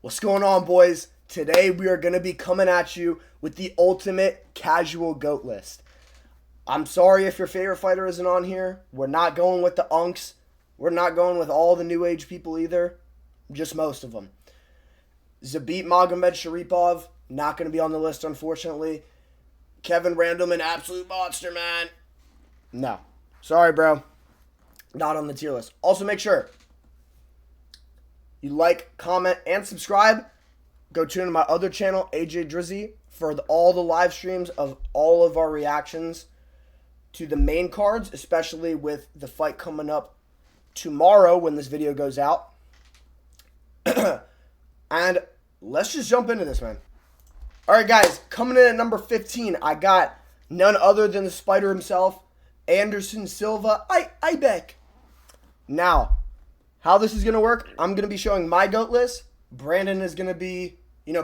What's going on, boys? Today we are going to be coming at you with the ultimate casual GOAT list. I'm sorry if your favorite fighter isn't on here. We're not going with the unks. We're not going with all the new age people either. Just most of them. Zabit Magomedsharipov, not going to be on the list, unfortunately. Kevin Randleman, absolute monster, man. No. Sorry, bro. Not on the tier list. Also, make sure you like, comment, and subscribe. Go tune into my other channel, AJ Drizzy, for all the live streams of all of our reactions to the main cards, especially with the fight coming up tomorrow when this video goes out. And let's just jump into this, man. All right, guys, coming in at number 15, I got none other than the Spider himself, Anderson Silva. Ibeck. Now, how this is going to work, I'm going to be showing my GOAT list. Brandon is going to be,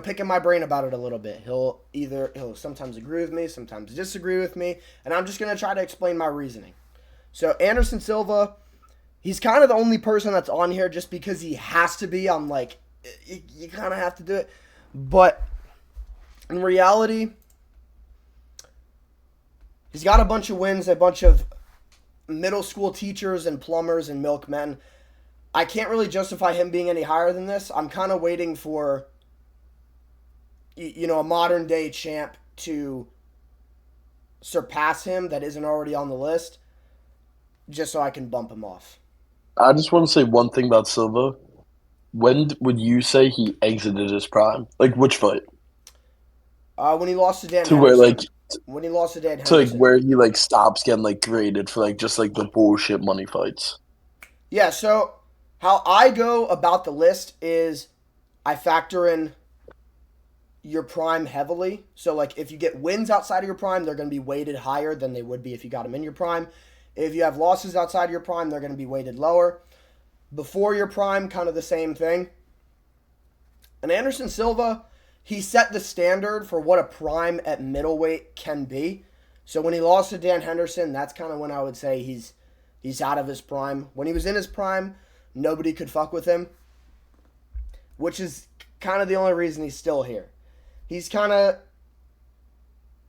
picking my brain about it a little bit. He'll sometimes agree with me, sometimes disagree with me, and I'm just going to try to explain my reasoning. So, Anderson Silva, he's kind of the only person that's on here just because he has to be. I'm like, you kind of have to do it. But in reality, he's got a bunch of wins, a bunch of middle school teachers and plumbers and milkmen. I can't really justify him being any higher than this. I'm kind of waiting for, a modern day champ to surpass him that isn't already on the list, just so I can bump him off. I just want to say one thing about Silva. When would you say he exited his prime? Like which fight? When he lost to Dan To where Henderson. When he lost to Dan to Henderson. where he stops getting graded for just the bullshit money fights. Yeah, so how I go about the list is I factor in your prime heavily. So, if you get wins outside of your prime, they're going to be weighted higher than they would be if you got them in your prime. If you have losses outside of your prime, they're going to be weighted lower. Before your prime, kind of the same thing. And Anderson Silva, he set the standard for what a prime at middleweight can be. So when he lost to Dan Henderson, that's kind of when I would say he's out of his prime. When he was in his prime, nobody could fuck with him, which is kind of the only reason he's still here. He's kind of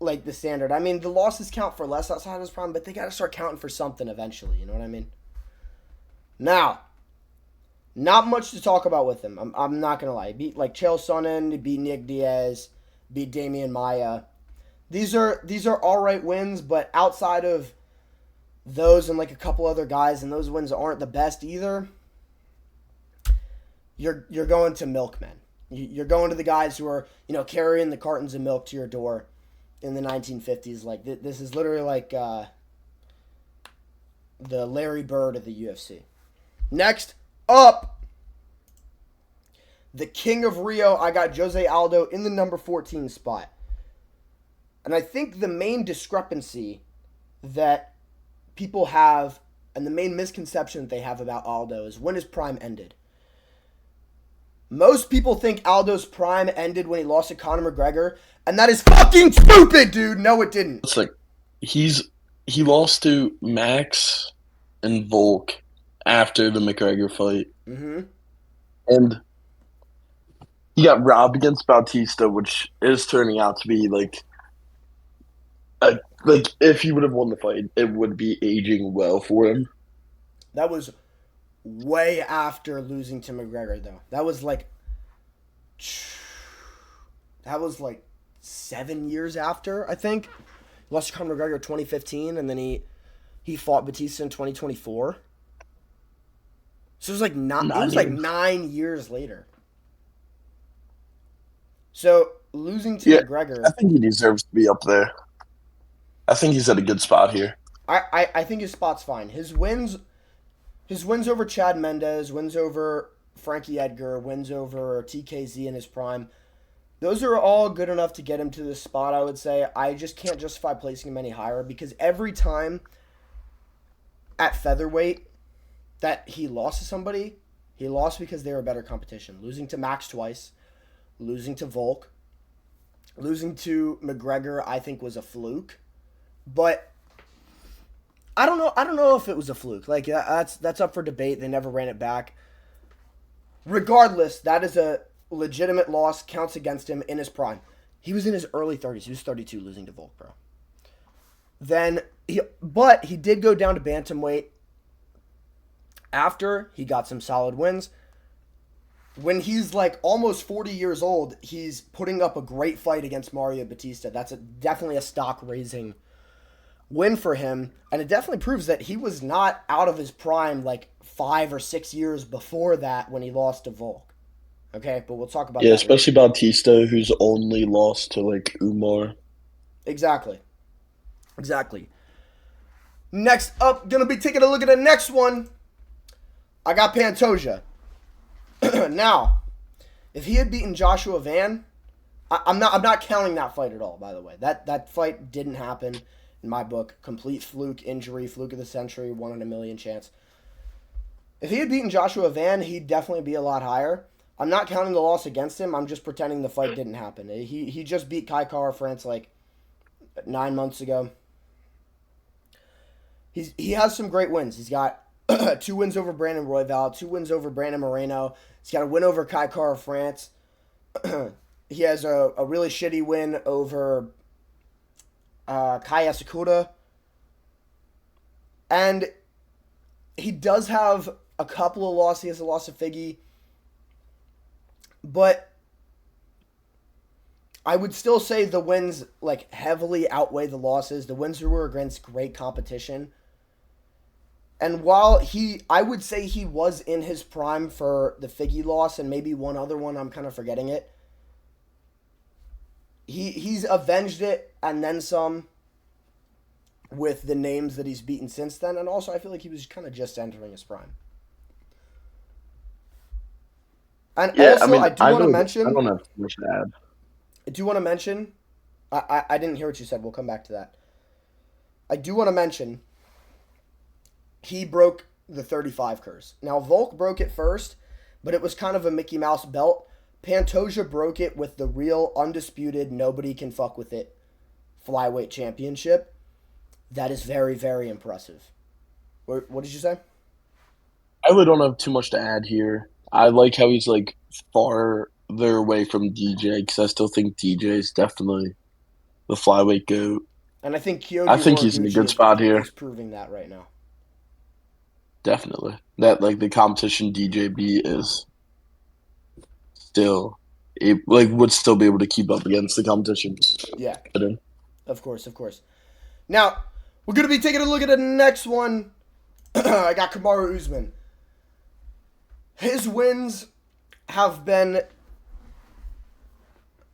like the standard. I mean, the losses count for less outside of his prime, but they got to start counting for something eventually. You know what I mean? Now, not much to talk about with him. I'm not going to lie. He beat Chael Sonnen, he beat Nick Diaz, beat Damian Maia. These are all right wins, but outside of those and a couple other guys, and those wins aren't the best either, you're going to milkmen. You're going to the guys who are, carrying the cartons of milk to your door in the 1950s. This is literally the Larry Bird of the UFC. Next up, the King of Rio, I got Jose Aldo in the number 14 spot. And I think the main discrepancy that people have and the main misconception that they have about Aldo is when his prime ended. Most people think Aldo's prime ended when he lost to Conor McGregor, and that is fucking stupid, dude. No, it didn't. It's he lost to Max and Volk after the McGregor fight. Mm-hmm. And he got robbed against Bautista, which is turning out to be if he would have won the fight, it would be aging well for him. That was way after losing to McGregor, though. That was 7 years after, I think. He lost to Conor McGregor in 2015, and then he fought Batista in 2024. So it was 9 years later. So losing to McGregor, I think he deserves to be up there. I think he's at a good spot here. I think his spot's fine. His wins over Chad Mendes, wins over Frankie Edgar, wins over TKZ in his prime, those are all good enough to get him to this spot, I would say. I just can't justify placing him any higher because every time at featherweight that he lost to somebody, he lost because they were better competition. Losing to Max twice, losing to Volk, losing to McGregor, I think was a fluke. But I don't know if it was a fluke. That's up for debate. They never ran it back. Regardless, that is a legitimate loss counts against him in his prime. He was in his early 30s. He was 32 losing to Volk, bro. But he did go down to bantamweight after he got some solid wins. When he's like almost 40 years old, he's putting up a great fight against Mario Batista. That's definitely a stock raising win for him. And it definitely proves that he was not out of his prime like 5 or 6 years before that when he lost to Volk. Okay, but we'll talk about Yeah, that later. especially Bautista, who's only lost to like Umar. Exactly. Exactly. Next up, gonna be taking a look at the next one. I got Pantoja. Now, if he had beaten Joshua Van, I'm not counting that fight at all. By the way, that fight didn't happen in my book. Complete fluke injury, fluke of the century, 1 in a million chance. If he had beaten Joshua Van, he'd definitely be a lot higher. I'm not counting the loss against him. I'm just pretending the fight didn't happen. He just beat Kai Kara France like 9 months ago. He has some great wins. He's got 2 wins over Brandon Royval, 2 wins over Brandon Moreno. He's got a win over Kai Kara France. He has a really shitty win over Kai Asakura. And he does have a couple of losses. He has a loss of Figgy. But I would still say the wins like heavily outweigh the losses. The wins were against great competition. And while I would say he was in his prime for the Figgy loss and maybe one other one, I'm kind of forgetting it. He's avenged it and then some with the names that he's beaten since then. And also, I feel like he was kind of just entering his prime. And Yeah, I also, mean, I do want to I mention. don't have too much to add. I do want to mention. I didn't hear what you said. We'll come back to that. I do want to mention. He broke the 35 curse. Now, Volk broke it first, but it was kind of a Mickey Mouse belt. Pantoja broke it with the real, undisputed, nobody can fuck with it flyweight championship. That is very, very impressive. What did you say? I really don't have too much to add here. I like how he's like farther away from DJ because I still think DJ is definitely the flyweight goat. And I think I Kyoji think he's in a Horiguchi good spot is here. proving that right now. Definitely. That like the competition DJB is still like would still be able to keep up against the competition. Yeah, But, of course, of course. Now, we're going to be taking a look at the next one. I got Kamaru Usman. His wins have been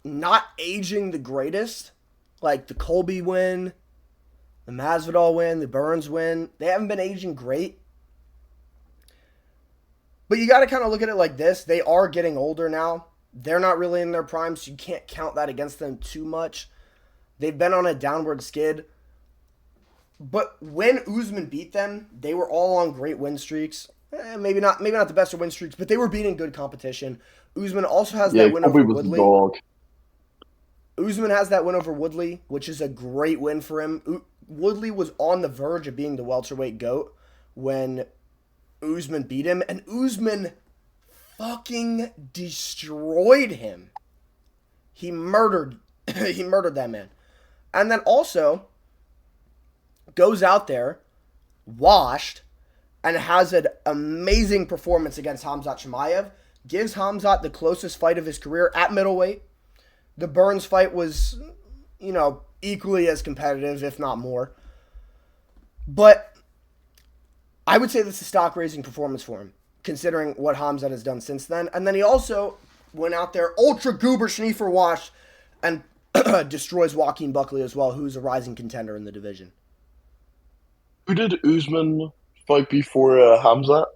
not aging the greatest. Like the Colby win, the Masvidal win, the Burns win. They haven't been aging great. But you got to kind of look at it like this. They are getting older now. They're not really in their prime, so you can't count that against them too much. They've been on a downward skid. But when Usman beat them, they were all on great win streaks. Maybe not the best of win streaks, but they were beating good competition. Usman also has yeah, that win Kobe over was a Woodley. dog. Usman has that win over Woodley, which is a great win for him. Woodley was on the verge of being the welterweight GOAT when Usman beat him, and Usman fucking destroyed him. He murdered that man. And then also goes out there, washed, and has an amazing performance against Khamzat Chimaev. Gives Khamzat the closest fight of his career at middleweight. The Burns fight was, equally as competitive, if not more. But I would say this is a stock-raising performance for him, considering what Khamzat has done since then. And then he also went out there, ultra goober Schniefer washed, and destroys Joaquin Buckley as well, who's a rising contender in the division. Who did Usman fight before Hamzat?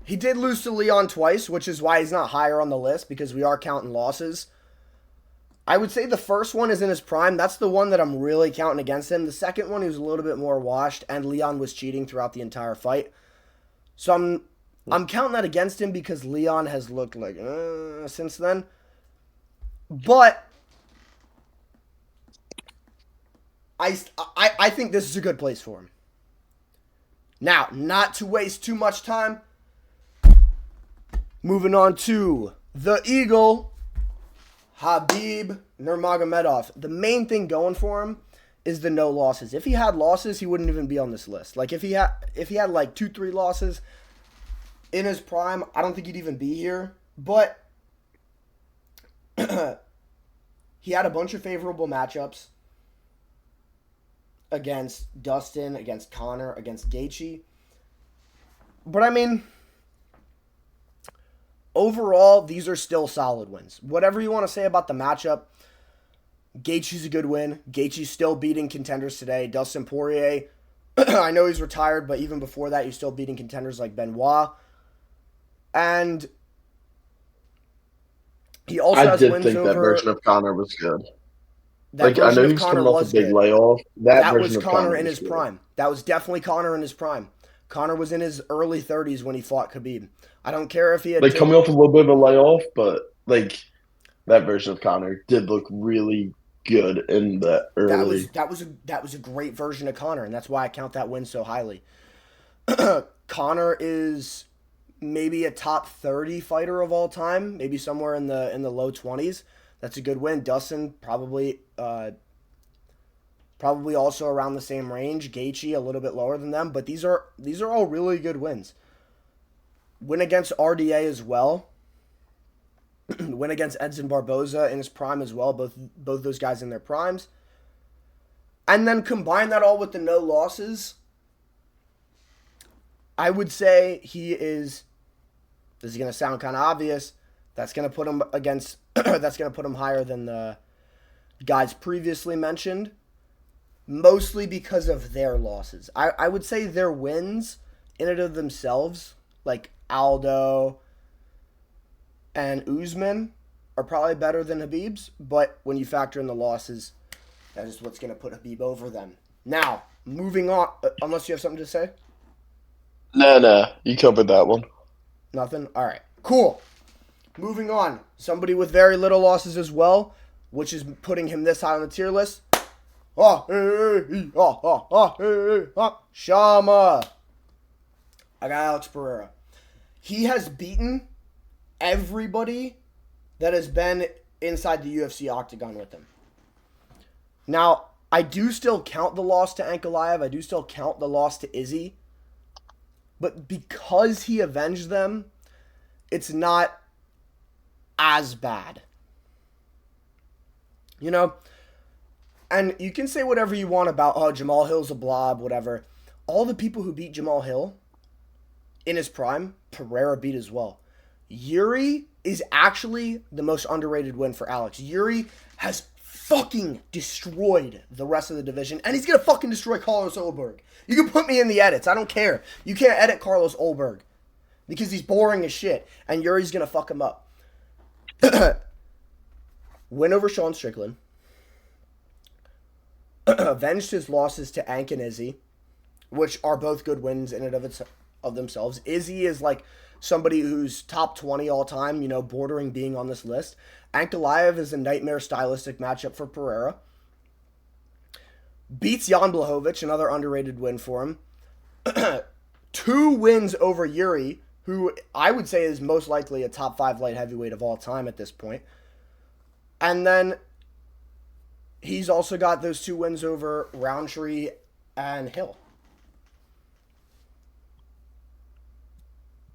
He did lose to Leon twice, which is why he's not higher on the list, because we are counting losses. I would say the first one is in his prime. That's the one that I'm really counting against him. The second one, he was a little bit more washed, and Leon was cheating throughout the entire fight. So I'm counting that against him because Leon has looked like since then. But I think this is a good place for him. Now, not to waste too much time, Moving on to the Eagle, Habib Nurmagomedov. The main thing going for him is the no losses. If he had losses, he wouldn't even be on this list. Like if he had like 2-3 losses in his prime, I don't think he'd even be here. But he had a bunch of favorable matchups against Dustin, against Connor, against Gaethje. But I mean, overall, these are still solid wins. Whatever you want to say about the matchup, Gaethje's a good win. Gaethje's still beating contenders today. Dustin Poirier, I know he's retired, but even before that, he's still beating contenders like Benoit. And he also I has did wins think that over. version of Connor was good. That Like I version know he of was Connor coming off a was big good. layoff. That That was version of Connor Connor in was his good. prime. That was definitely Connor in his prime. Connor was in his early 30s when he fought Khabib. I don't care if he had Like taken. coming off a little bit of a layoff, but like that version of Connor did look really good in the That early. was that was a great version of Connor, and that's why I count that win so highly. Connor is maybe a top 30 fighter of all time, maybe somewhere in the low 20s. That's a good win. Dustin probably also around the same range. Gaethje a little bit lower than them, but these are all really good wins. Win against RDA as well. Win against Edson Barboza in his prime as well. Both those guys in their primes. And then combine that all with the no losses. I would say he is. This is going to sound kind of obvious. That's going to put him against. That's going to put him higher than the guys previously mentioned. Mostly because of their losses. I would say their wins in and of themselves, like Aldo and Usman, are probably better than Habib's. But when you factor in the losses, that is what's going to put Habib over them. Now, moving on. Unless you have something to say? Nah, you covered that one. Nothing? All right. Cool. Moving on. Somebody with very little losses as well, which is putting him this high on the tier list. Shama. I got Alex Pereira. He has beaten everybody that has been inside the UFC octagon with him. Now, I do still count the loss to Ankalaev. I do still count the loss to Izzy. But because he avenged them, it's not as bad. You know? And you can say whatever you want about, oh, Jamal Hill's a blob, whatever. All the people who beat Jamal Hill in his prime, Pereira beat as well. Yuri is actually the most underrated win for Alex. Yuri has fucking destroyed the rest of the division, and he's gonna fucking destroy Carlos Olberg. You can put me in the edits. I don't care. You can't edit Carlos Olberg because he's boring as shit, and Yuri's gonna fuck him up. Win over Sean Strickland. Avenged his losses to Ank and Izzy, which are both good wins in and of themselves. Izzy is like somebody who's top 20 all time, bordering being on this list. Ankalaev is a nightmare stylistic matchup for Pereira. Beats Jan Blachowicz, another underrated win for him. 2 wins over Yuri, who I would say is most likely a top 5 light heavyweight of all time at this point. And then he's also got those 2 wins over Roundtree and Hill.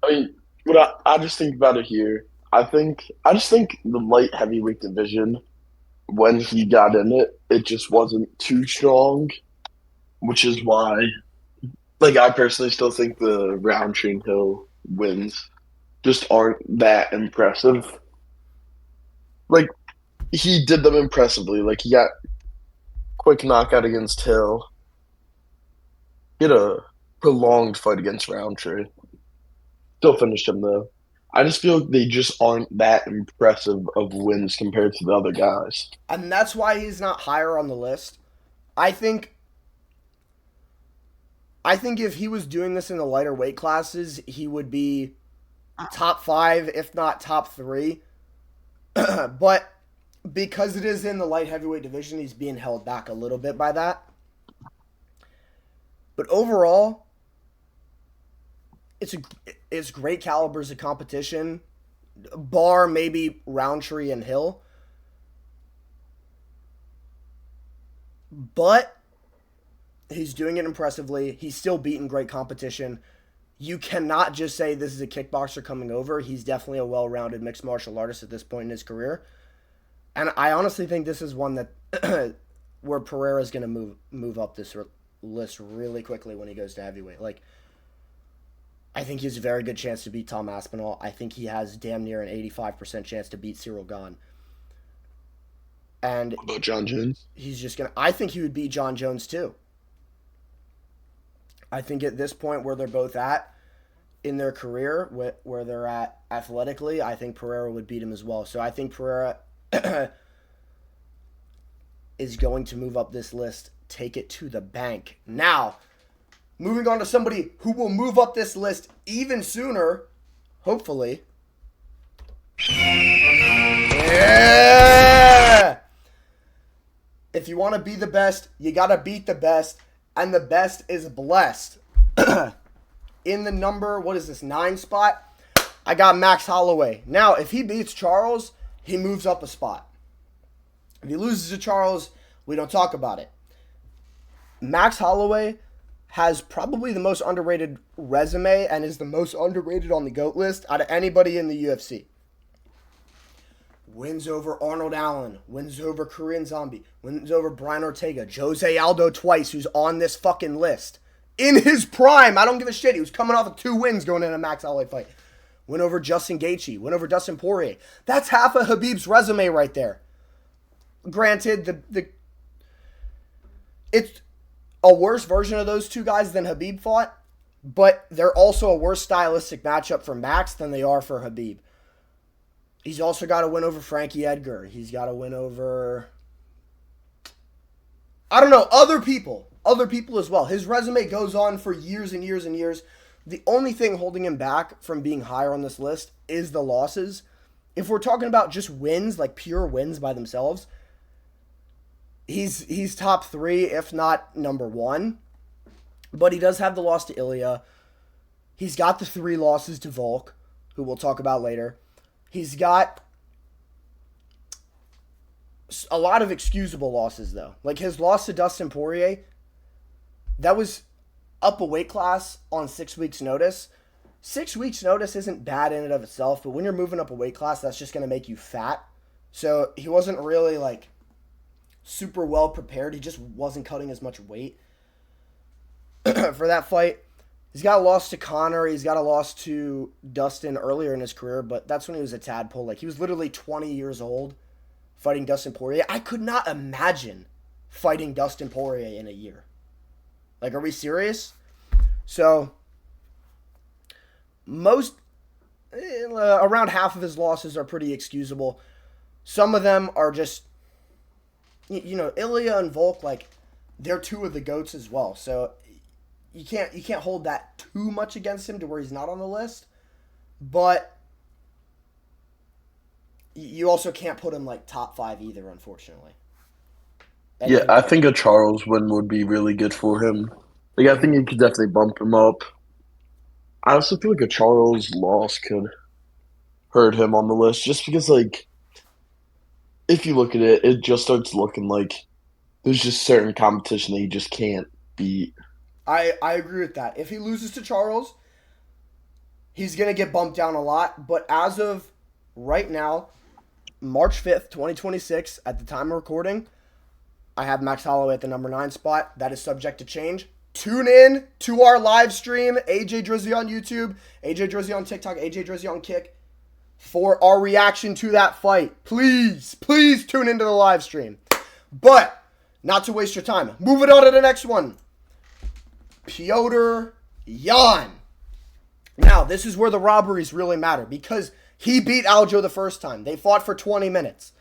I mean, what I just think about it here. I just think the light heavyweight division, when he got in it, it just wasn't too strong, which is why, like, I personally still think the Roundtree Hill wins just aren't that impressive. Like, he did them impressively. Like, he got quick knockout against Hill. He had a prolonged fight against Roundtree. Still finished him though. I just feel like they just aren't that impressive of wins compared to the other guys. And that's why he's not higher on the list. I think if he was doing this in the lighter weight classes, he would be top 5, if not top 3. But because it is in the light heavyweight division, he's being held back a little bit by that. But overall, it's great calibers of competition. bar maybe Roundtree and Hill. But he's doing it impressively. He's still beating great competition. You cannot just say this is a kickboxer coming over. He's definitely a well-rounded mixed martial artist at this point in his career. And I honestly think this is one that where Pereira is going to move up this list really quickly when he goes to heavyweight. Like, I think he has a very good chance to beat Tom Aspinall. I think he has damn near an 85% chance to beat Cyril Gane. And What about John Jones? he's just going to... I think he would beat John Jones, too. I think at this point where they're both at in their career, where they're at athletically, I think Pereira would beat him as well. So I think Pereira is going to move up this list, take it to the bank. Now, moving on to somebody who will move up this list even sooner, hopefully. Yeah! If you want to be the best, you got to beat the best, and the best is blessed. In the number, 9 spot, I got Max Holloway. Now, if he beats Charles, he moves up a spot. If he loses to Charles, we don't talk about it. Max Holloway has probably the most underrated resume and is the most underrated on the GOAT list out of anybody in the UFC. Wins over Arnold Allen, wins over Korean Zombie, wins over Brian Ortega, Jose Aldo twice, who's on this fucking list. In his prime, I don't give a shit. He was coming off of 2 wins going into a Max Holloway fight. Win over Justin Gaethje, win over Dustin Poirier. That's half of Khabib's resume right there. Granted, it's a worse version of those two guys than Khabib fought, but they're also a worse stylistic matchup for Max than they are for Khabib. He's also got to win over Frankie Edgar. He's got to win over, I don't know, other people as well. His resume goes on for years and years and years. The only thing holding him back from being higher on this list is the losses. If we're talking about just wins, like pure wins by themselves, he's top 3, if not number 1. But he does have the loss to Ilya. He's got the 3 losses to Volk, who we'll talk about later. He's got a lot of excusable losses, though. Like his loss to Dustin Poirier, that was up a weight class on 6 weeks' notice. 6 weeks' notice isn't bad in and of itself, but when you're moving up a weight class, that's just going to make you fat. So he wasn't really, like, super well prepared. He just wasn't cutting as much weight for that fight. He's got a loss to Conor. He's got a loss to Dustin earlier in his career, but that's when he was a tadpole. Like, he was literally 20 years old fighting Dustin Poirier. I could not imagine fighting Dustin Poirier in a year. Like, are we serious? So, around half of his losses are pretty excusable. Some of them are just, Ilya and Volk, like, they're 2 of the GOATs as well. So, you can't hold that too much against him to where he's not on the list. But you also can't put him, like, top 5 either, unfortunately. Yeah, I think a Charles win would be really good for him. Like, I think he could definitely bump him up. I also feel like a Charles loss could hurt him on the list just because, like, if you look at it, it just starts looking like there's just certain competition that he just can't beat. I agree with that. If he loses to Charles, he's going to get bumped down a lot. But as of right now, March 5th, 2026, at the time of recording, I have Max Holloway at the number 9 spot. That is subject to change. Tune in to our live stream, AJ Drizzy on YouTube, AJ Drizzy on TikTok, AJ Drizzy on Kick, for our reaction to that fight. Please tune into the live stream. But, not to waste your time, moving on to the next one. Petr Yan. Now, this is where the robberies really matter because he beat Aljo the first time. They fought for 20 minutes.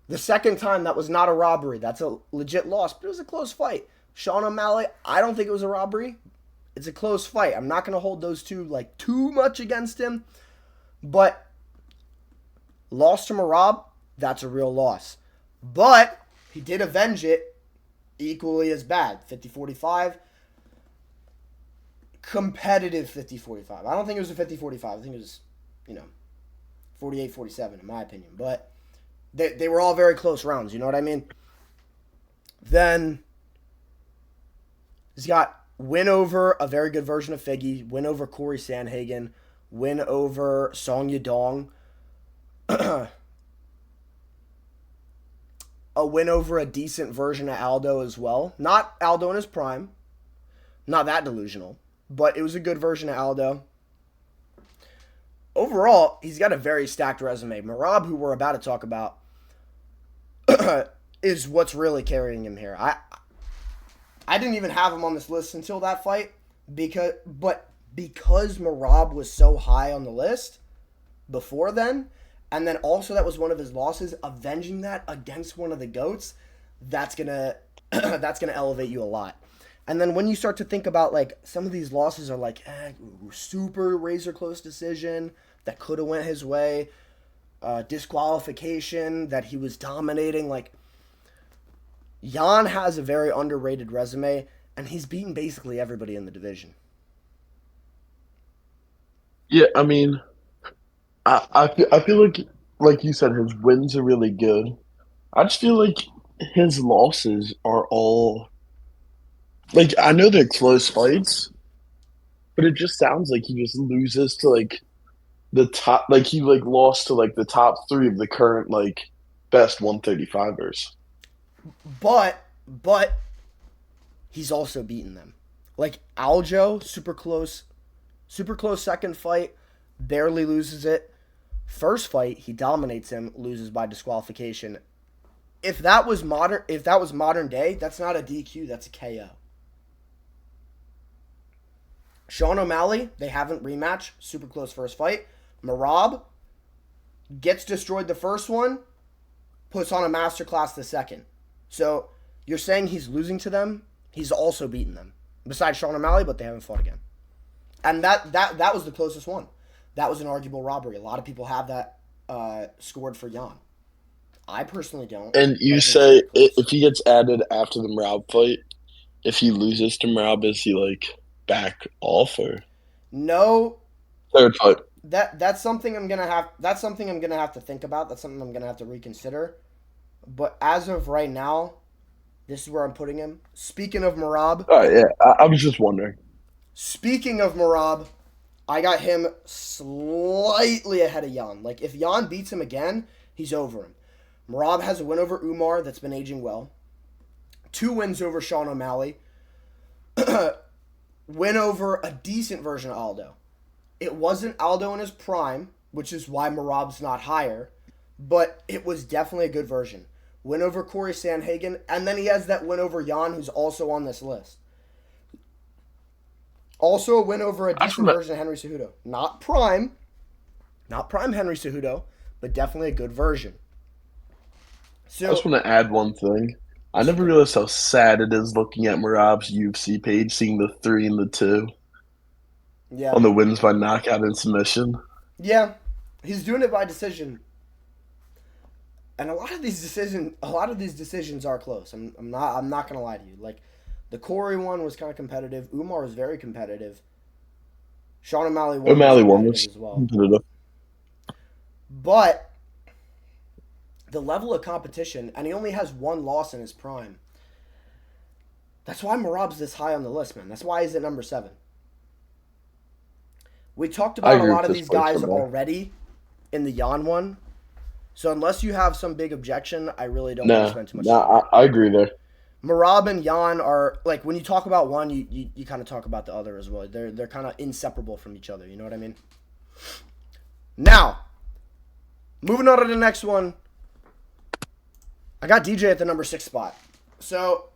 The second time, that was not a robbery. That's a legit loss, but it was a close fight. Sean O'Malley, I don't think it was a robbery. It's a close fight. I'm not going to hold those two like too much against him. But loss to Merab, that's a real loss. But he did avenge it equally as bad. 50-45. Competitive 50-45. I don't think it was a 50-45. I think it was, 48-47 in my opinion. But they were all very close rounds, you know what I mean? Then he's got win over a very good version of Figgy, win over Corey Sandhagen, win over Song Yadong, a win over a decent version of Aldo as well. Not Aldo in his prime. Not that delusional. But it was a good version of Aldo. Overall, he's got a very stacked resume. Merab, who we're about to talk about, is what's really carrying him here. I didn't even have him on this list until that fight. Because Merab was so high on the list before then, and then also that was one of his losses, avenging that against one of the GOATs, that's gonna elevate you a lot. And then when you start to think about, like, some of these losses are like super razor close decision that could have went his way, disqualification that he was dominating. Like, Jan has a very underrated resume, and he's beaten basically everybody in the division. Yeah, I mean, I feel like you said, his wins are really good. I just feel like his losses are all like I know they're close fights, but it just sounds like he just loses to like the top, like he like lost to like the top three of the current like best 135ers. But he's also beaten them. Like Aljo, super close second fight, barely loses it. First fight, he dominates him, loses by disqualification. If that was modern day, that's not a DQ, that's a KO. Sean O'Malley, they haven't rematched, super close first fight. Merab gets destroyed the first one, puts on a masterclass the second. So you're saying he's losing to them? He's also beaten them. Besides Sean O'Malley, but they haven't fought again. And that was the closest one. That was an arguable robbery. A lot of people have that scored for Jan. I personally don't. And you say if he gets added after the Merab fight, if he loses to Merab, is he like back off or no? Third fight. That's something I'm gonna have. That's something I'm gonna have to think about. That's something I'm gonna have to reconsider. But as of right now, this is where I'm putting him. Speaking of Merab. Oh yeah, I was just wondering. Speaking of Merab, I got him slightly ahead of Jan. Like, if Jan beats him again, he's over him. Merab has a win over Umar that's been aging well. 2 wins over Sean O'Malley. Win over a decent version of Aldo. It wasn't Aldo in his prime, which is why Merab's not higher, but it was definitely a good version. Win over Corey Sandhagen, and then he has that win over Jan, who's also on this list. Also a win over a decent version of Henry Cejudo. Not prime Henry Cejudo, but definitely a good version. So, I just want to add one thing. I never realized how sad it is looking at Merab's UFC page, seeing the 3 and the 2 on the wins by knockout and submission. Yeah, he's doing it by decision, and a lot of these decisions are close. I'm not gonna lie to you. Like, the Corey one was kind of competitive. Umar was very competitive. Sean O'Malley won was as well. Competitive. But the level of competition, and he only has 1 loss in his prime. That's why Merab's this high on the list, man. That's why he's at number 7. We talked about a lot of these guys already in the Jan one. So unless you have some big objection, I really don't want to spend too much time. I agree there. Merab and Jan are, like, when you talk about one, you kind of talk about the other as well. They're kind of inseparable from each other. You know what I mean? Now, moving on to the next one. I got DJ at the number 6 spot. So,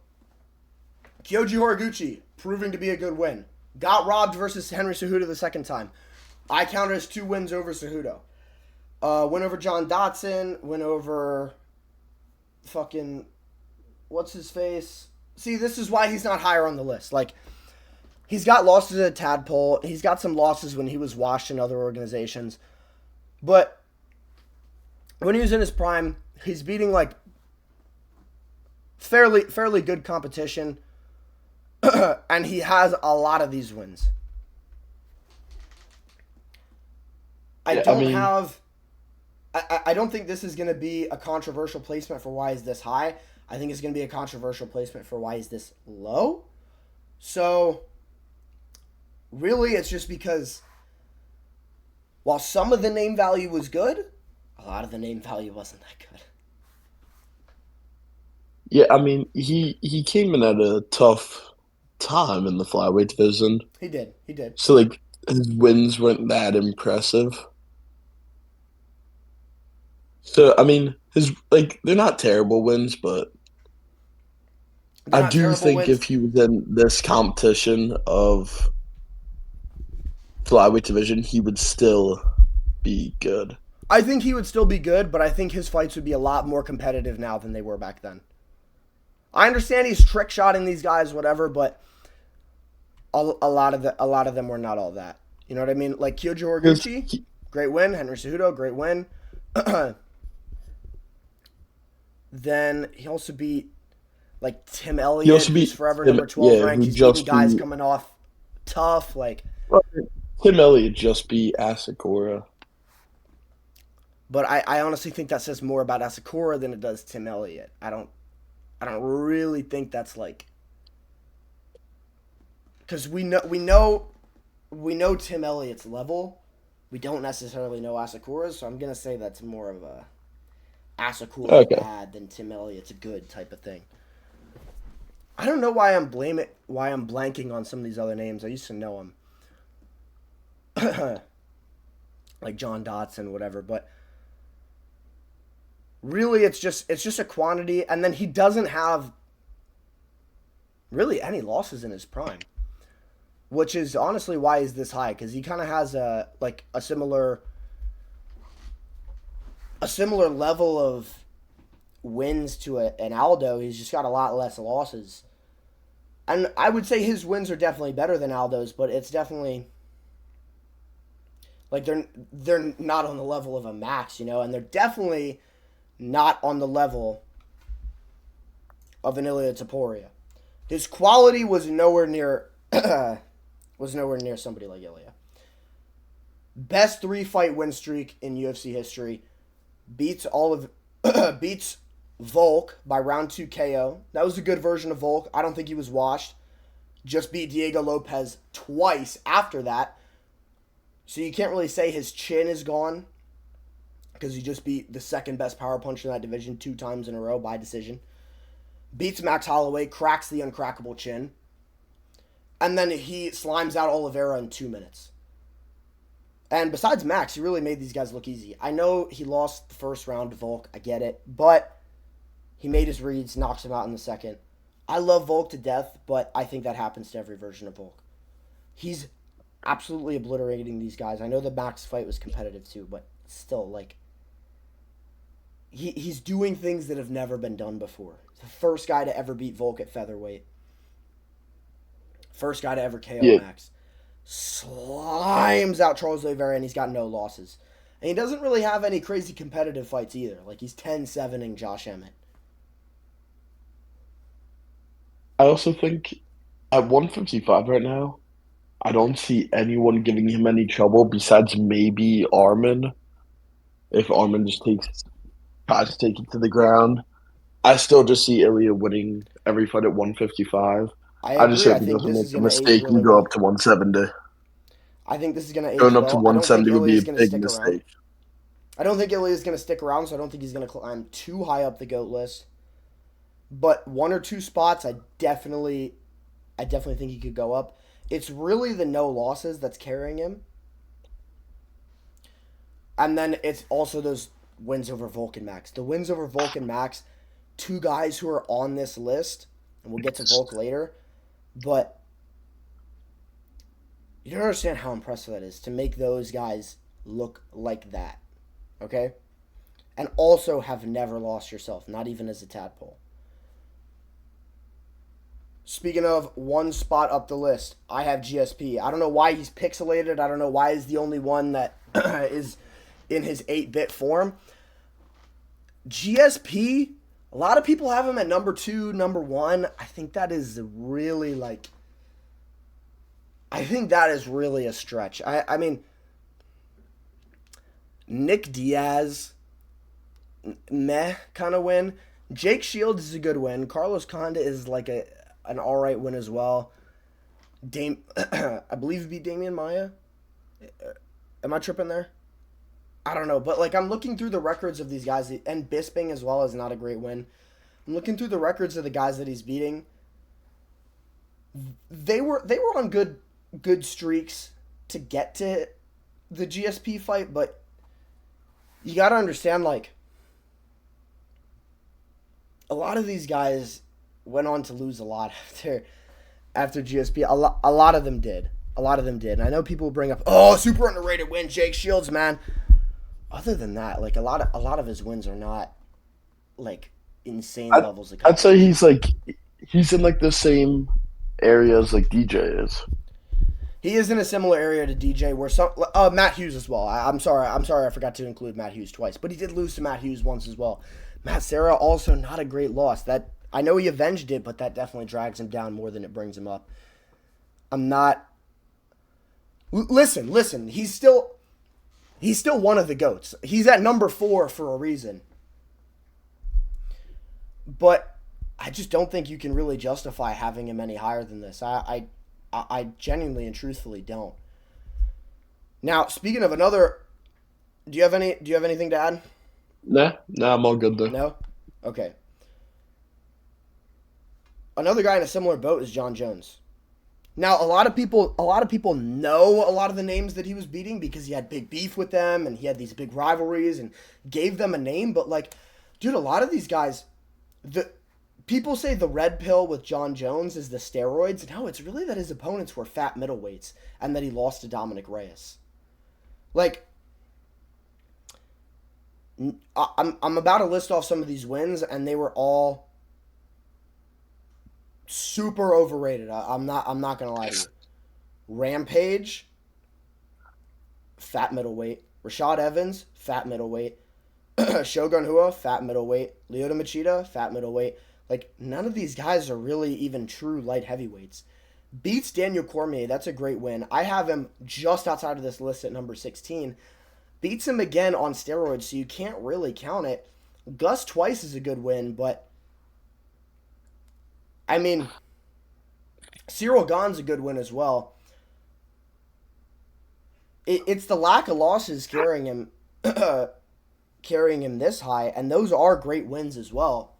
Kyoji Horiguchi, proving to be a good win. Got robbed versus Henry Cejudo the second time. I count it as 2 wins over Cejudo. Win over John Dotson. Win over fucking... What's his face? See, this is why he's not higher on the list. Like, he's got losses at Tadpole. He's got some losses when he was washed in other organizations. But when he was in his prime, he's beating, like, fairly good competition. And he has a lot of these wins. I don't have I don't think this is going to be a controversial placement for why is this high. I think it's going to be a controversial placement for why is this low. So really, it's just because while some of the name value was good, a lot of the name value wasn't that good. Yeah, I mean, he came in at a tough time in the flyweight division. He did. He did. So like his wins weren't that impressive. So I mean, his like they're not terrible wins, but They're I not do terrible think wins. if he was in this competition of flyweight division, he would still be good. I think he would still be good, but I think his fights would be a lot more competitive now than they were back then. I understand he's trick shotting these guys, whatever, but a lot of them were not all that. You know what I mean? Like Kyoji Because Horiguchi, great win. Henry Cejudo, great win. Then he also beat like Tim he Elliott, also who's beat forever Tim, number 12 yeah, ranked. who He's beating just guys beat coming off tough. Like, Tim Elliott just beat Asakura. but I honestly think that says more about Asakura than it does Tim Elliott. I don't really think that's like because we know Tim Elliott's level. We don't necessarily know Asakura's, so I'm gonna say that's more of a Asakura's Okay. bad than Tim Elliott's good type of thing. I don't know why I'm blanking on some of these other names. I used to know them, like John Dotson, whatever. But really, it's just a quantity, and then he doesn't have really any losses in his prime, which is honestly why he's this high because he kind of has a similar level of wins to an Aldo. He's just got a lot less losses. And I would say his wins are definitely better than Aldo's, but it's definitely like they're not on the level of a Max, and they're definitely not on the level of an Ilia Topuria. His quality was nowhere near somebody like Ilia. Best 3-fight win streak in UFC history. Beats beats Volk by round 2 KO. That was a good version of Volk. I don't think he was washed. Just beat Diego Lopez twice after that. So you can't really say his chin is gone because he just beat the second best power puncher in that division 2 times in a row by decision. Beats Max Holloway, cracks the uncrackable chin. And then he slimes out Oliveira in 2 minutes. And besides Max, he really made these guys look easy. I know he lost the first round to Volk. I get it. But he made his reads, knocks him out in the second. I love Volk to death, but I think that happens to every version of Volk. He's absolutely obliterating these guys. I know the Max fight was competitive too, but still, like, he's doing things that have never been done before. The first guy to ever beat Volk at featherweight. First guy to ever KO Yeah. Max. Slimes out Charles Oliveira, and he's got no losses. And he doesn't really have any crazy competitive fights either. Like, he's 10-7ing Josh Emmett. I also think at 155 right now, I don't see anyone giving him any trouble besides maybe Armin. If Armin just tries to take it to the ground. I still just see Ilya winning every fight at 155. I I just agree. I hope he think doesn't this make is a going to age mistake really and go up well. to 170. I think this is going to age Going up to well. I don't think 170 would Ilya be is a going to big stick around. mistake. I don't think Ilya is going to stick around, so I don't think he's going to climb too high up the GOAT list. But 1 or 2 spots, I definitely think he could go up. It's really the no losses that's carrying him. And then it's also those wins over Volk and Max. The wins over Volk and Max, 2 guys who are on this list, and we'll get to Volk later, but you don't understand how impressive that is to make those guys look like that. Okay? And also have never lost yourself, not even as a tadpole. Speaking of 1 spot up the list, I have GSP. I don't know why he's pixelated. I don't know why he's the only one that is in his 8-bit form. GSP, a lot of people have him at number 2, number 1. I think that is really a stretch. I mean, Nick Diaz meh kind of win. Jake Shields is a good win. Carlos Condit is like an all right win as well. I believe he beat Damian Maya. Am I tripping there? I don't know, but like I'm looking through the records of these guys, and Bisping as well is not a great win. I'm looking through the records of the guys that he's beating. They were on good streaks to get to the GSP fight, but you got to understand like a lot of these guys went on to lose a lot after GSP. A lot of them did. A lot of them did. And I know people bring up, oh, super underrated win, Jake Shields, man. Other than that, like a lot of his wins are not like insane I, levels of I'd say competition. he's in like the same area as like DJ is. He is in a similar area to DJ where some Matt Hughes as well. I'm sorry, I forgot to include Matt Hughes twice, but he did lose to Matt Hughes once as well. Matt Serra also not a great loss. That I know he avenged it, but that definitely drags him down more than it brings him up. I'm not. Listen. He's still one of the goats. He's at number 4 for a reason. But I just don't think you can really justify having him any higher than this. I genuinely and truthfully don't. Now, speaking of another, do you have anything to add? Nah, I'm all good though. No? Okay. Another guy in a similar boat is John Jones. Now, a lot of people know a lot of the names that he was beating because he had big beef with them and he had these big rivalries and gave them a name, but like, dude, a lot of these guys, the people say the red pill with John Jones is the steroids. No, it's really that his opponents were fat middleweights and that he lost to Dominic Reyes. Like, I'm about to list off some of these wins, and they were all super overrated. I'm not gonna lie to you. Rampage, fat middleweight. Rashad Evans, fat middleweight. Shogun Hua, fat middleweight. Lyoto Machida, fat middleweight. Like, none of these guys are really even true light heavyweights. Beats Daniel Cormier, that's a great win. I have him just outside of this list at number 16. Beats him again on steroids, so you can't really count it. Gus twice is a good win, but I mean, Cyril Gahn's a good win as well. It's the lack of losses carrying him, carrying him this high, and those are great wins as well,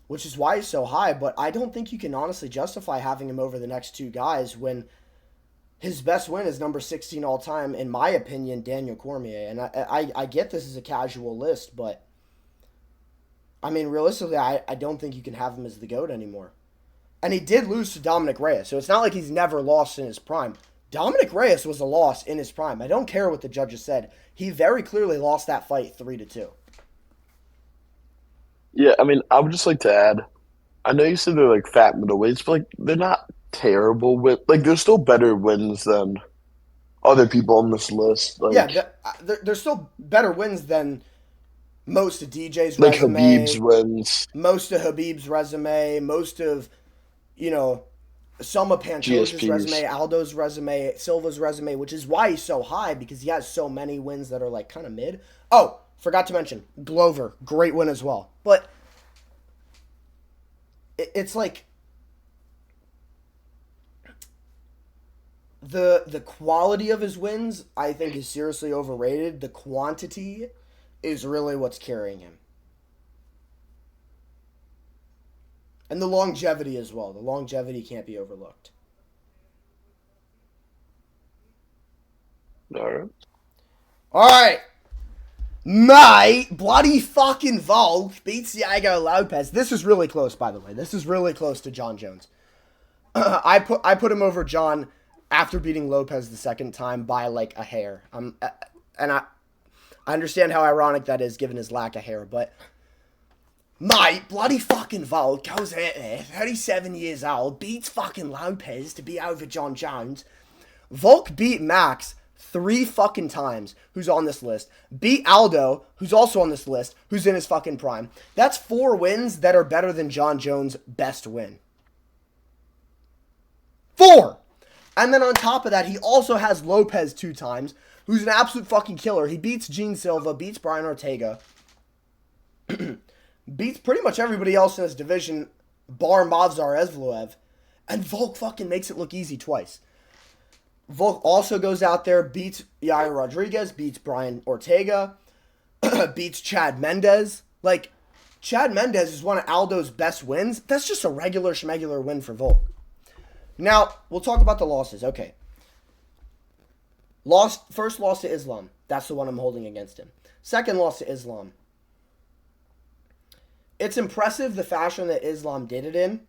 which is why he's so high. But I don't think you can honestly justify having him over the next two guys when his best win is number 16 all time, in my opinion, Daniel Cormier. And I get this is a casual list, but I mean, realistically, I don't think you can have him as the GOAT anymore. And he did lose to Dominic Reyes, so it's not like he's never lost in his prime. Dominic Reyes was a loss in his prime. I don't care what the judges said. He very clearly lost that fight 3-2. Yeah, I mean, I would just like to add, I know you said they're like fat middleweights, but like they're not terrible with like they're still better wins than other people on this list. Yeah, they're still better wins than most of DJ's Like Habib's resume, wins, most of Habib's resume, most of, you know, some of Pantoja's GSP's. resume, Aldo's resume, Silva's resume, which is why he's so high, because he has so many wins that are like kind of mid. Oh, forgot to mention Glover, great win as well. But it's like the quality of his wins, I think, is seriously overrated. The quantity is really what's carrying him. And the longevity as well. The longevity can't be overlooked. All right. All right. Mate, bloody fucking Volk beats Diego Lopez. This is really close, by the way. This is really close to John Jones. I put him over John after beating Lopez the second time by like a hair. And I understand how ironic that is given his lack of hair, but mate, bloody fucking Volk goes out there, 37 years old, beats fucking Lopez to be over John Jones. Volk beat Max 3 fucking times, who's on this list. Beat Aldo, who's also on this list, who's in his fucking prime. That's 4 wins that are better than John Jones' best win. 4! And then on top of that, he also has Lopez 2 times, who's an absolute fucking killer. He beats Gene Silva, beats Brian Ortega. beats pretty much everybody else in his division, bar Movsar Evloev, and Volk fucking makes it look easy twice. Volk also goes out there, beats Yair Rodriguez, beats Brian Ortega, beats Chad Mendez. Like, Chad Mendez is one of Aldo's best wins. That's just a regular schmegular win for Volk. Now, we'll talk about the losses. Okay. First loss to Islam. That's the one I'm holding against him. Second loss to Islam. It's impressive the fashion that Islam did it in,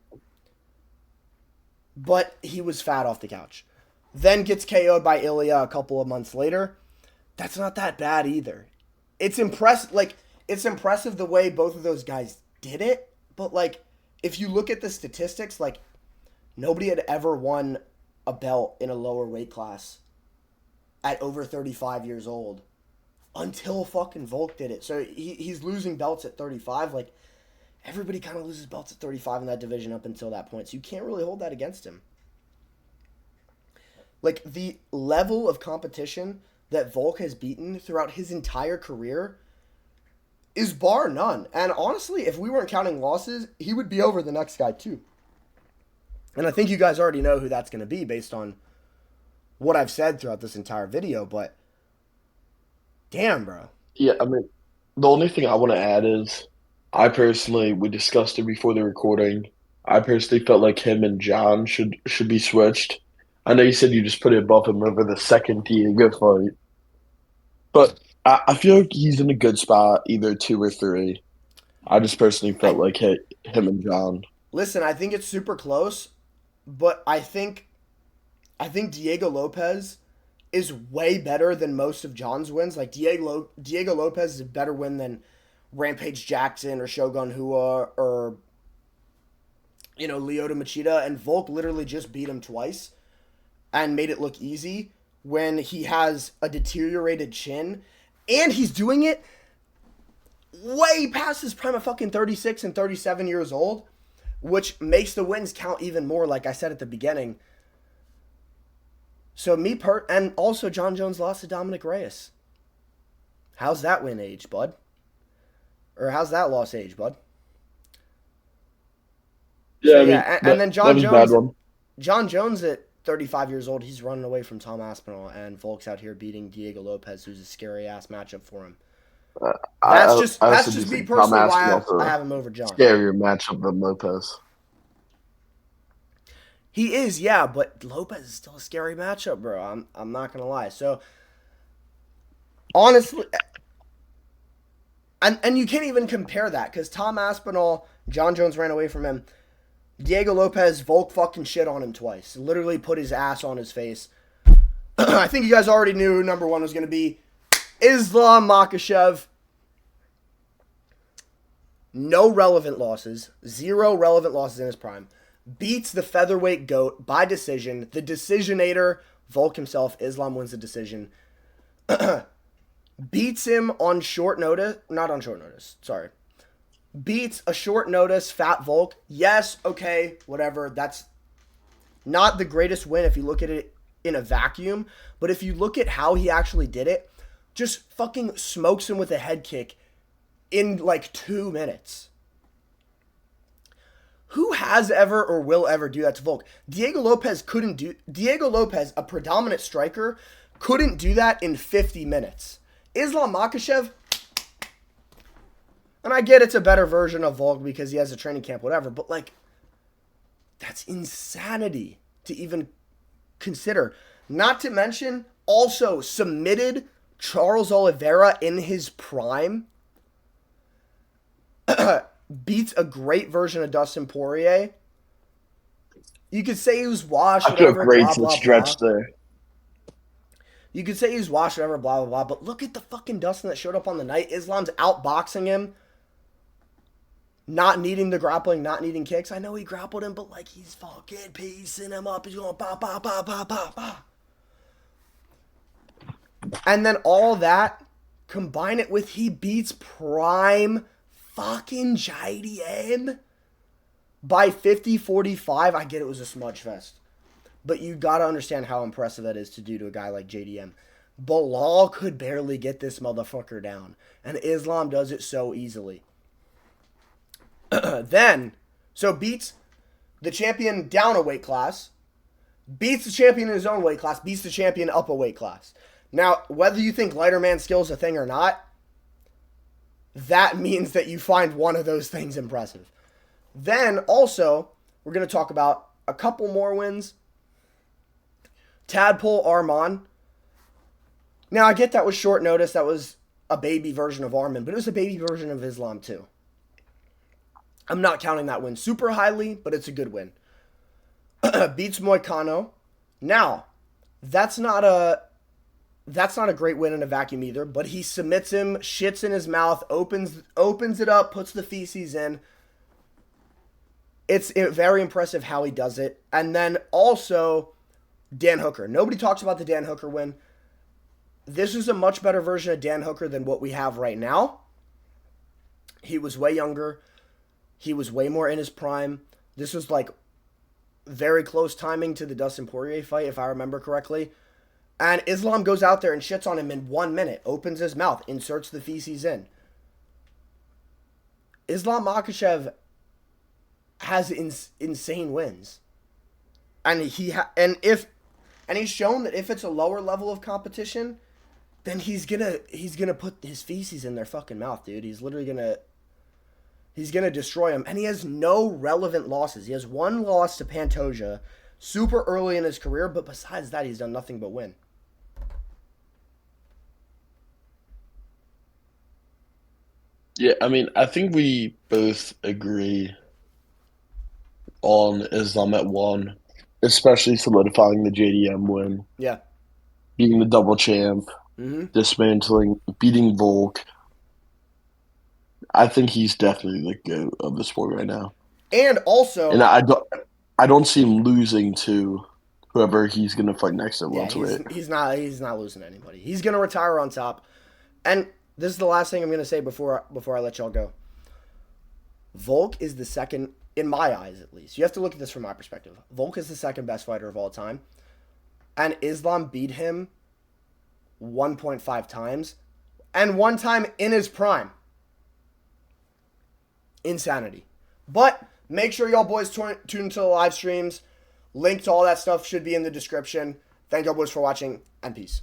but he was fat off the couch. Then gets KO'd by Ilya a couple of months later. That's not that bad either. It's impressive. Like, it's impressive the way both of those guys did it, but like, if you look at the statistics, like, nobody had ever won a belt in a lower weight class at over 35 years old until fucking Volk did it. So he's losing belts at 35. Like, everybody kind of loses belts at 35 in that division up until that point. So you can't really hold that against him. Like, the level of competition that Volk has beaten throughout his entire career is bar none. And honestly, if we weren't counting losses, he would be over the next guy too. And I think you guys already know who that's going to be based on what I've said throughout this entire video, but damn, bro. Yeah, I mean, the only thing I want to add is we discussed it before the recording. I personally felt like him and John should be switched. I know you said you just put it above him over the second Diego fight, but I feel like he's in a good spot, either two or three. I just personally felt I like hey, him and John. Listen, I think it's super close, but I think Diego Lopez is way better than most of John's wins. Like, Diego Lopez is a better win than Rampage Jackson or Shogun Hua or Lyoto Machida, and Volk literally just beat him twice and made it look easy when he has a deteriorated chin, and he's doing it way past his prime of fucking 36 and 37 years old, which makes the wins count even more, like I said at the beginning. So and also John Jones lost to Dominic Reyes. How's that win age, bud? Or how's that loss age, bud? So Yeah, I mean yeah, and then that was a bad one. John Jones at 35 years old, he's running away from Tom Aspinall, and Volk's out here beating Diego Lopez, who's a scary ass matchup for him. Uh, That's just I that's also do just me think Tom personally why Aspinall's I a have him over John. scarier matchup than Lopez. He is, yeah, but Lopez is still a scary matchup, bro. I'm not gonna lie. So honestly, and you can't even compare that because Tom Aspinall, John Jones ran away from him. Diego Lopez, Volk fucking shit on him twice. Literally put his ass on his face. I think you guys already knew who number one was going to be. Islam Makhachev. No relevant losses. 0 relevant losses in his prime. Beats the featherweight GOAT by decision. The decisionator, Volk himself. Islam wins the decision. Beats him on short notice. Not on short notice. Sorry. Beats a short notice fat Volk. Yes, okay, whatever. That's not the greatest win if you look at it in a vacuum. But if you look at how he actually did it, just fucking smokes him with a head kick in like 2 minutes. Who has ever or will ever do that to Volk? Diego Lopez, a predominant striker, couldn't do that in 50 minutes. Islam Makhachev, and I get it's a better version of Volk because he has a training camp, whatever, but like, that's insanity to even consider. Not to mention, also submitted Charles Oliveira in his prime. Beats a great version of Dustin Poirier. You could say he was washed, I feel whatever, great blah, to blah, stretch blah. there. You could say he was washed, whatever, blah, blah, blah. But look at the fucking Dustin that showed up on the night. Islam's outboxing him. Not needing the grappling, not needing kicks. I know he grappled him, but like he's fucking piecing him up. He's going ba ba ba ba ba ba. And then all that, combine it with he beats prime fucking JDM by 50-45. I get it was a smudge fest. But you gotta understand how impressive that is to do to a guy like JDM. Bilal could barely get this motherfucker down. And Islam does it so easily. Then, so beats the champion down a weight class, beats the champion in his own weight class, beats the champion up a weight class. Now, whether you think lighter man skill is a thing or not, that means that you find one of those things impressive. Then also, we're going to talk about a couple more wins. Tadpole Arman. Now, I get that was short notice. That was a baby version of Arman, but it was a baby version of Islam too. I'm not counting that win super highly, but it's a good win. Beats Moicano. Now, that's not a great win in a vacuum either, but he submits him, shits in his mouth, opens it up, puts the feces in. It's very impressive how he does it. And then also Dan Hooker. Nobody talks about the Dan Hooker win. This is a much better version of Dan Hooker than what we have right now. He was way younger. He was way more in his prime. This was like very close timing to the Dustin Poirier fight, if I remember correctly. And Islam goes out there and shits on him in 1 minute, opens his mouth, inserts the feces in. Islam Makhachev has insane wins, and he's shown that if it's a lower level of competition, then he's gonna put his feces in their fucking mouth, dude. He's literally gonna destroy him, and he has no relevant losses. He has one loss to Pantoja, super early in his career, but besides that, he's done nothing but win. Yeah, I mean, I think we both agree on Islam at one, especially solidifying the JDM win, Yeah. being the double champ, Mm-hmm. dismantling, beating Volk. I think he's definitely the GOAT of the sport right now, And and also, I don't see him losing to whoever he's going to fight next at yeah, welterweight. he's not losing to anybody. He's gonna retire on top. And this is the last thing I'm gonna say before I let y'all go. Volk is the second, in my eyes at least. You have to look at this from my perspective. Volk is the second best fighter of all time, and Islam beat him 1.5 times, and one time in his prime. Insanity. But make sure y'all boys tune into the live streams. Link to all that stuff should be in the description. Thank y'all boys for watching, and peace.